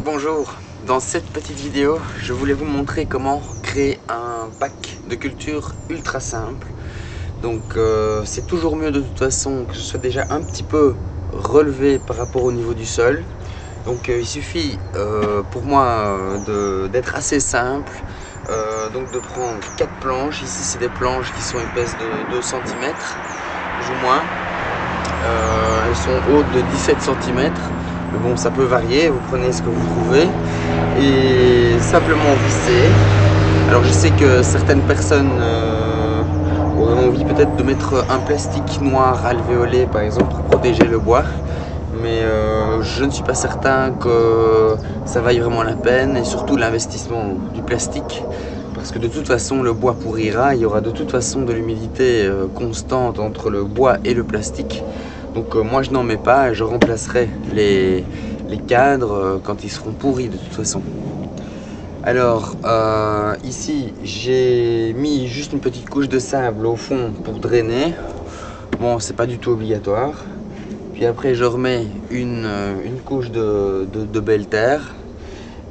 Bonjour, dans cette petite vidéo, je voulais vous montrer comment créer un bac de culture ultra simple. Donc c'est toujours mieux de toute façon que ce soit déjà un petit peu relevé par rapport au niveau du sol. Donc il suffit pour moi d'être assez simple, donc de prendre 4 planches. Ici c'est des planches qui sont épaisses de 2 cm, plus ou moins. Elles sont hautes de 17 cm. Mais bon, ça peut varier, vous prenez ce que vous trouvez et simplement visser. Alors je sais que certaines personnes auraient envie peut-être de mettre un plastique noir alvéolé par exemple pour protéger le bois, mais je ne suis pas certain que ça vaille vraiment la peine, et surtout l'investissement du plastique, parce que de toute façon le bois pourrira, il y aura de toute façon de l'humidité constante entre le bois et le plastique. Donc moi je n'en mets pas et je remplacerai les cadres quand ils seront pourris de toute façon. Alors ici j'ai mis juste une petite couche de sable au fond pour drainer. Bon, c'est pas du tout obligatoire. Puis après je remets une couche de belle terre.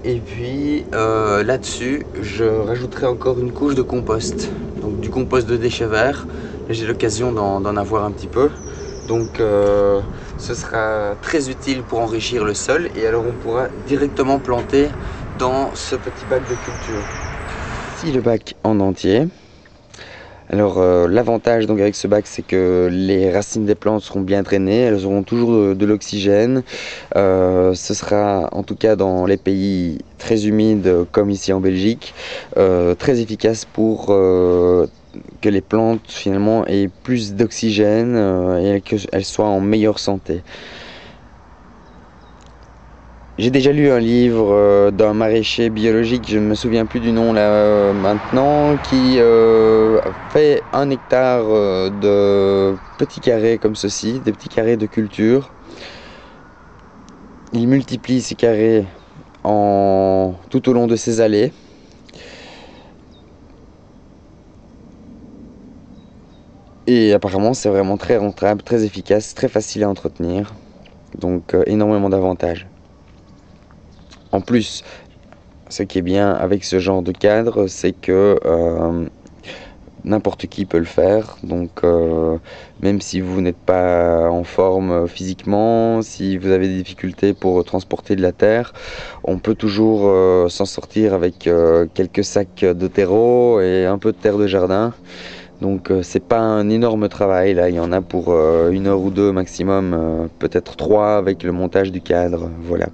Et puis là-dessus je rajouterai encore une couche de compost. Donc du compost de déchets verts. J'ai l'occasion d'en avoir un petit peu. Donc ce sera très utile pour enrichir le sol, et alors on pourra directement planter dans ce petit bac de culture. Ici le bac en entier. Alors l'avantage donc avec ce bac, c'est que les racines des plantes seront bien drainées, elles auront toujours de l'oxygène. Ce sera en tout cas dans les pays très humides comme ici en Belgique, très efficace pour que les plantes finalement aient plus d'oxygène et qu'elles soient en meilleure santé. J'ai déjà lu un livre d'un maraîcher biologique, je ne me souviens plus du nom là maintenant, qui fait 1 hectare de petits carrés comme ceci, des petits carrés de culture. Il multiplie ces carrés tout au long de ses allées. Et apparemment c'est vraiment très rentable, très efficace, très facile à entretenir. Donc énormément d'avantages. En plus, ce qui est bien avec ce genre de cadre, c'est que n'importe qui peut le faire. Donc même si vous n'êtes pas en forme physiquement, si vous avez des difficultés pour transporter de la terre, on peut toujours s'en sortir avec quelques sacs de terreau et un peu de terre de jardin. Donc c'est pas un énorme travail là, il y en a pour 1 heure ou 2 maximum, peut-être 3 avec le montage du cadre, voilà.